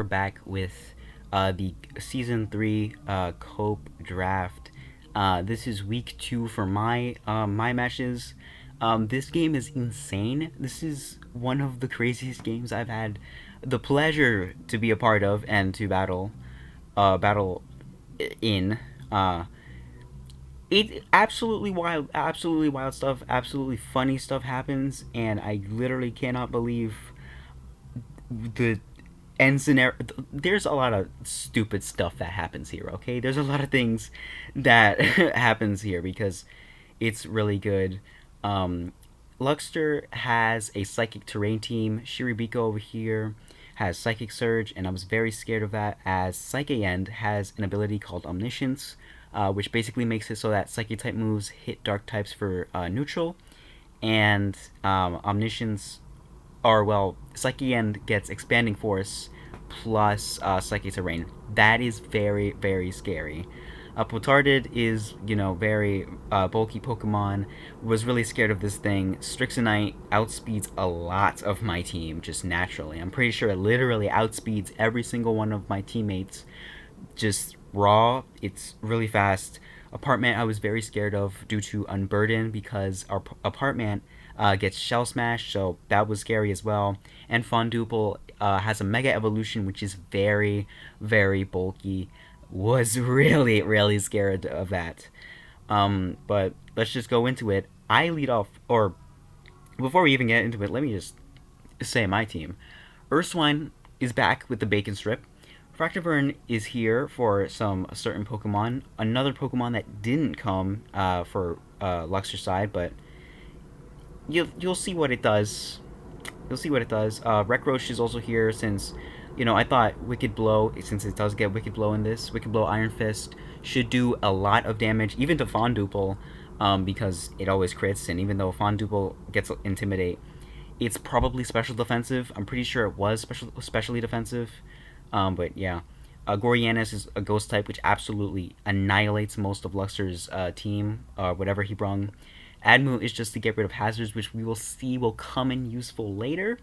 back with the Season 3 Cope Draft. This is week 2 for my matches. This game is insane. This is one of the craziest games I've had the pleasure to be a part of and to battle in. It absolutely wild stuff, absolutely funny stuff happens, and I literally cannot believe the end scenario. There's a lot of stupid stuff that happens here. Okay, there's a lot of things that happens here because it's really good. Um, Luckster has a psychic terrain team. Shiribiko over here has psychic surge, and I was very scared of that as Psyche End has an ability called Omniscience, which basically makes it so that psychic type moves hit dark types for neutral, and Omniscience, or well, Psyche End gets expanding force plus psychic terrain. That is very very scary. Potarded is, very bulky Pokemon. Was really scared of this thing. Strixonite outspeeds a lot of my team just naturally. I'm pretty sure it literally outspeeds every single one of my teammates just raw. It's really fast. Apartment I was very scared of due to Unburden because our apartment gets shell smashed, so that was scary as well. And Fonduple has a mega evolution, which is very, very bulky. Was really, really scared of that. But let's just go into it. I lead off, or before we even get into it, let me just say my team. Urswine is back with the bacon strip. Fractiburn is here for some certain Pokemon. Another Pokemon that didn't come for Luxor side, but you'll see what it does. You'll see what it does. Rekrosh is also here since, I thought Wicked Blow, since it does get Wicked Blow in this, Wicked Blow Iron Fist should do a lot of damage, even to Fonduple, because it always crits, and even though Fonduple gets Intimidate, it's probably special defensive. I'm pretty sure it was specially defensive. But yeah, Gorianis is a ghost type, which absolutely annihilates most of Luxor's team, whatever he brung. Admu is just to get rid of hazards, which we will see will come in useful later.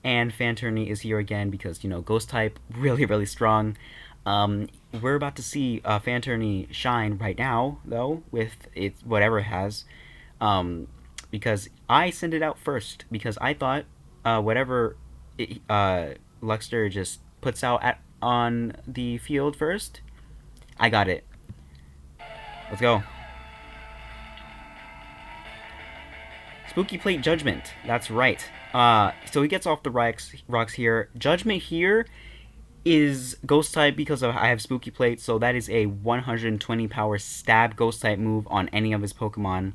And Fanturney is here again because, ghost type, really, really strong. We're about to see Fanturney shine right now, though, with its whatever it has. Because I sent it out first, because I thought whatever Luckster just puts out on the field first, I got it. Let's go. Spooky Plate Judgment. That's right. So he gets off the rocks here. Judgment here is ghost type because I have Spooky Plate, so that is a 120 power stab ghost type move on any of his Pokemon.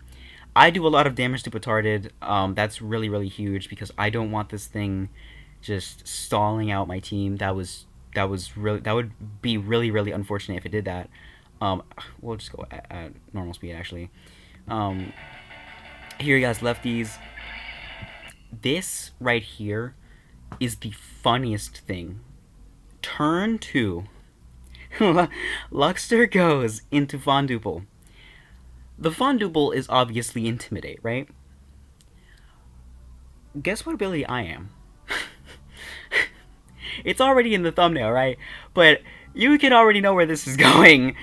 I do a lot of damage to Petarded. That's really, really huge because I don't want this thing just stalling out my team. That would be really, really unfortunate if it did that. We'll just go at normal speed actually. Here you guys, lefties. This right here is the funniest thing. Turn 2. Luckster goes into Fonduple. The Fonduple is obviously Intimidate, right? Guess what ability I am? It's already in the thumbnail, right? But you can already know where this is going.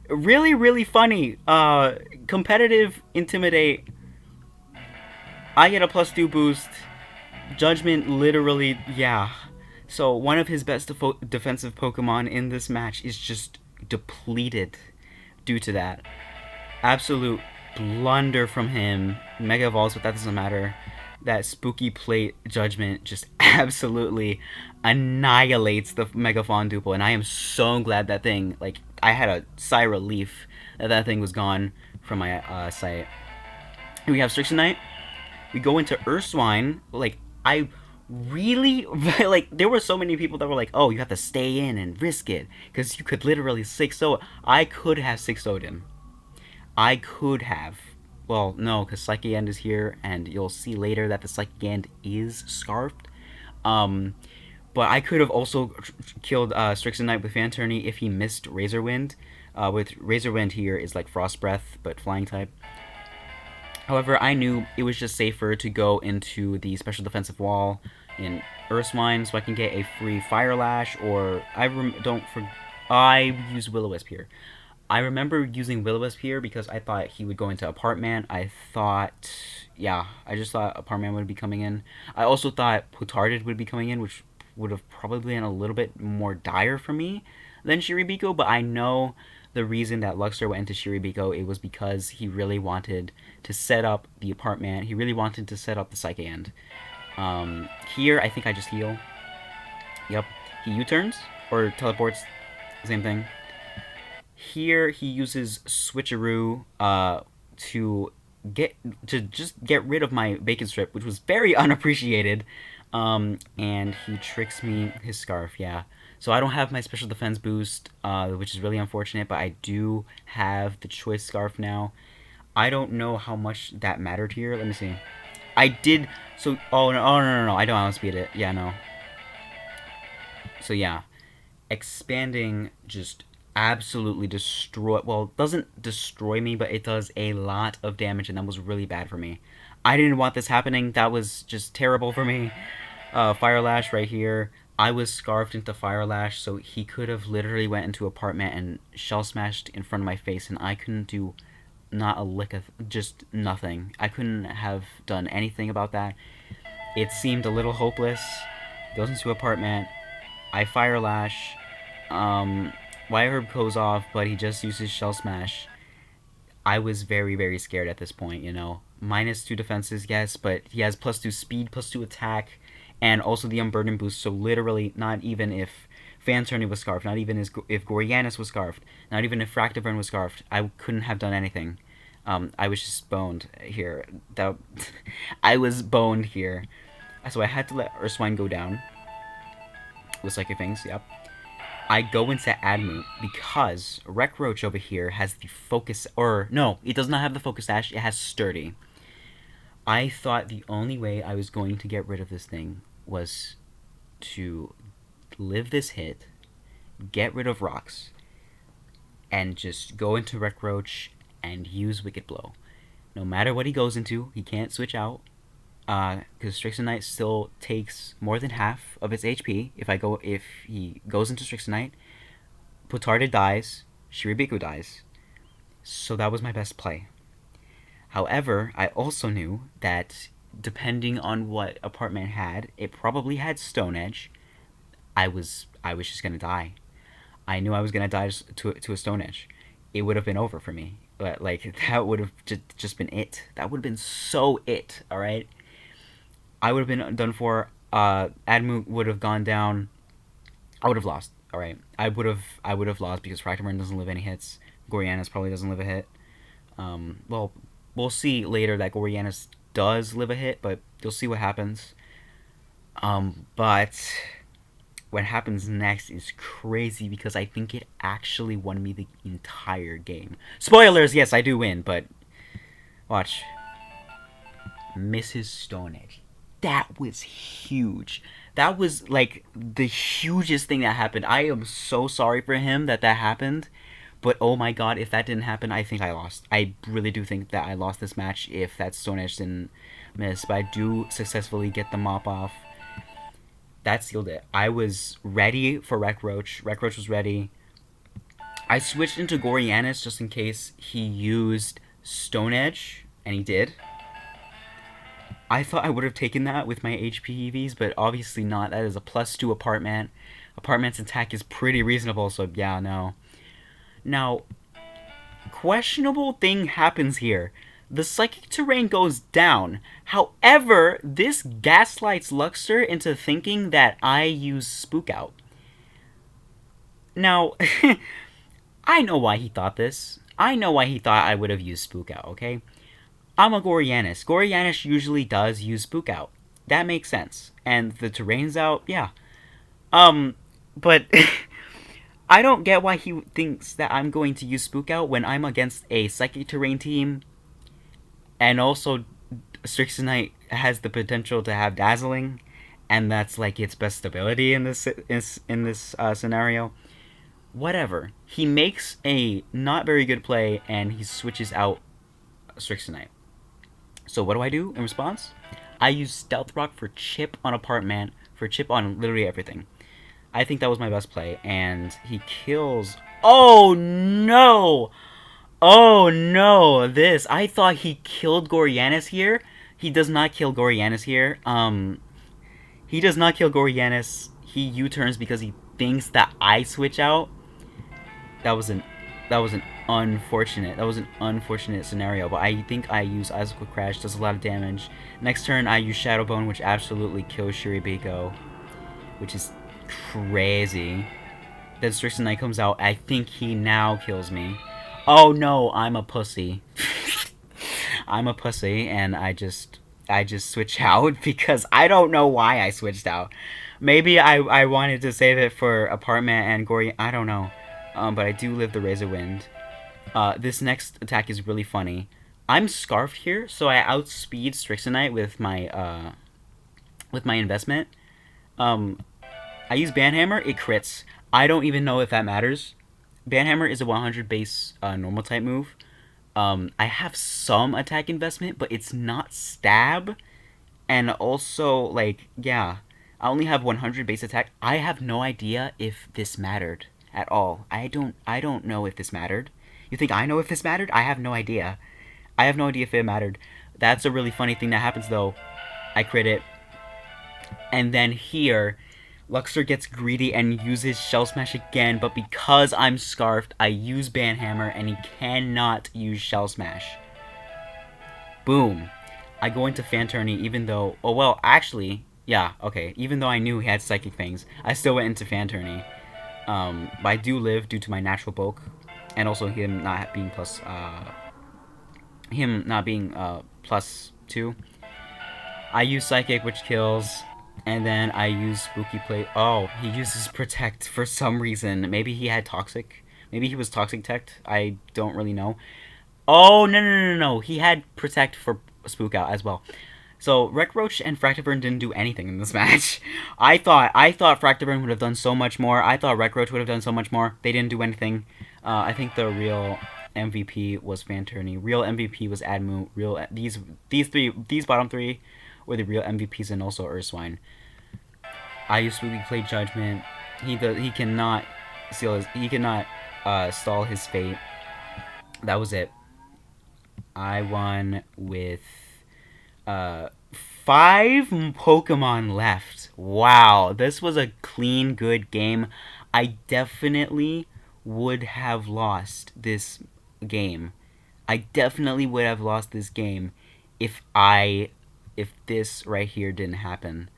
Really, really funny. Competitive Intimidate. I get a +2 boost. Judgment literally, yeah. So one of his best defensive Pokemon in this match is just depleted due to that. Absolute blunder from him. Mega Evolves, but that doesn't matter. That Spooky Plate Judgment just absolutely annihilates the Mega Fonduple, and I am so glad that thing, like, I had a sigh of relief that thing was gone from my sight. Here we have Strixonite. We go into Urswine. Like, I really, like, there were so many people that were like, oh, you have to stay in and risk it, because you could literally 6-0. I could have 6-0'd him. I could have. Well, no, because Psyche End is here, and you'll see later that the Psyche End is scarfed. But I could have also killed Strixonite with Fanturney if he missed Razor Wind. With Razor Wind here is like Frost Breath, but flying type. However, I knew it was just safer to go into the special defensive wall in Earthmine so I can get a free Fire Lash, or don't for I use Will-O-Wisp here. I remember using Will-O-Wisp here because I thought he would go into Apartment. I thought, yeah, I just thought Apartment would be coming in. I also thought Potarded would be coming in, which would have probably been a little bit more dire for me than Shiribiko, but I know the reason that Luckster went into Shiribiko, it was because he really wanted to set up the Apartment. He really wanted to set up the Psyche End. Here, I think I just heal. Yep. He U-turns, or teleports, same thing. Here, he uses Switcheroo to just get rid of my Bacon Strip, which was very unappreciated. And he tricks me his Scarf, yeah. So I don't have my special defense boost, which is really unfortunate, but I do have the choice Scarf now. I don't know how much that mattered here. Let me see. I did. So, no. I don't outspeed it. Yeah, no. So, yeah. Expanding just absolutely destroy. Well, it doesn't destroy me, but it does a lot of damage, and that was really bad for me. I didn't want this happening. That was just terrible for me. Fire Lash right here. I was scarfed into Fire Lash, so he could have literally went into Apartment and Shell Smashed in front of my face, and I couldn't do not a lick of just nothing. I couldn't have done anything about that. It seemed a little hopeless. Goes into Apartment. I Fire Lash. Wire Herb goes off, but he just uses Shell Smash. I was very, very scared at this point, you know. -2 defenses, yes, but he has +2 speed, +2 attack, and also the Unburden boost, so literally not even if Fanturny was scarfed, not even if Gorianis was scarfed, not even if Fractiburn was scarfed, I couldn't have done anything. I was just boned here. I was boned here. So I had to let Urswine go down. With Psychic Fangs, yep. I go into Admute because Roach over here has the Focus... Or, no, it does not have the Focus Sash. It has Sturdy. I thought the only way I was going to get rid of this thing was to live this hit, get rid of rocks, and just go into Roach and use Wicked Blow. No matter what he goes into, he can't switch out. Because Strixonite still takes more than half of its HP. If he goes into Strixonite, Potarded dies, Shiribiko dies. So that was my best play. However, I also knew that depending on what Apartment had, it probably had Stone Edge. I was just gonna die. I knew I was gonna die to a Stone Edge. It would have been over for me. But like that would have just been it. That would have been so it. All right. I would have been done for. Admute would have gone down. I would have lost. All right, I would have lost because Fractiburn doesn't live any hits. Gorianis probably doesn't live a hit. Well, we'll see later that Gorianis does live a hit, but you'll see what happens. But what happens next is crazy because I think it actually won me the entire game. Spoilers, yes, I do win, but watch. Mrs. Stone Edge. That was huge. That was like the hugest thing that happened. I am so sorry for him that happened. But oh my god, if that didn't happen, I think I lost. I really do think that I lost this match if that Stone Edge didn't miss. But I do successfully get the mop off. That sealed it. I was ready for Roach. Roach was ready. I switched into Gorianis just in case he used Stone Edge. And he did. I thought I would have taken that with my HP EVs, but obviously not. That is a +2 Apartment. Apartment's attack is pretty reasonable, so yeah, no. Now, questionable thing happens here. The Psychic Terrain goes down. However, this gaslights Luckster into thinking that I use Spook Out. Now, I know why he thought this. I know why he thought I would have used Spook Out, okay? I'm a Gorianis. Gorianis usually does use Spook Out. That makes sense. And the terrain's out, yeah. But I don't get why he thinks that I'm going to use Spook Out when I'm against a Psychic Terrain team. And also, Strixonite has the potential to have Dazzling. And that's like its best ability in this scenario. Whatever. He makes a not very good play and he switches out Strixonite. So what do I do in response? I used Stealth Rock for chip on apartment, for chip on literally everything. I think that was my best play, and he kills. Oh no! Oh no! This I thought he killed Gorianis here. He does not kill Gorianis here. He does not kill Gorianis. He U-turns because he thinks that I switch out. That was an unfortunate scenario, but I think I use Icicle Crash, does a lot of damage. Next turn I use Shadow Bone, which absolutely kills Shiribiko, which is crazy. Then Strixon Knight comes out. I think he now kills me. Oh no, I'm a pussy. I'm a pussy, and I just switch out because I don't know why I switched out. Maybe I wanted to save it for apartment and Gory. I don't know. But I do live the Razor Wind. This next attack is really funny. I'm scarfed here, so I outspeed Strixonite with my investment. I use Banhammer, it crits. I don't even know if that matters. Banhammer is a 100 base normal type move. I have some attack investment, but it's not stab. And also, like, yeah, I only have 100 base attack. I have no idea if this mattered at all. I don't know if this mattered. You think I know if this mattered? I have no idea. I have no idea if it mattered. That's a really funny thing that happens, though. I crit it. And then here, Luckster gets greedy and uses Shell Smash again, but because I'm scarfed, I use Banhammer, and he cannot use Shell Smash. Boom. I go into Fan Tourney even though... Oh, well, actually, yeah, okay. Even though I knew he had Psychic Fangs, I still went into Fan Tourney. But I do live due to my natural bulk, and also him not being plus... plus 2. I use Psychic, which kills... And then I use Spooky Plate. Oh, he uses Protect for some reason. Maybe he had Toxic. Maybe he was Toxic Teched. I don't really know. Oh, no. He had Protect for Spook Out as well. So, Wreck Roach and Fractiburn didn't do anything in this match. I thought Fractiburn would have done so much more. I thought Wreck Roach would have done so much more. They didn't do anything. I think the real MVP was Fan Tourney. Real MVP was Admu. These bottom three were the real MVPs, and also Urswine. I used Spooky Plate Judgment. He cannot stall his fate. That was it. I won with 5 Pokemon left. Wow, this was a clean, good game. I definitely would have lost this game. If this right here didn't happen.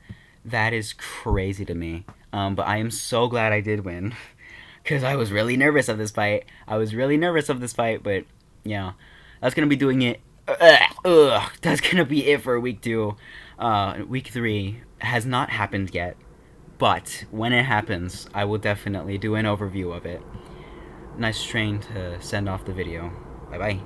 That is crazy to me. But I am so glad I did win. Because I was really nervous of this fight. But yeah. That's going to be doing it. That's going to be it for week 2. Week 3 has not happened yet. But when it happens, I will definitely do an overview of it. Nice train to send off the video. Bye-bye.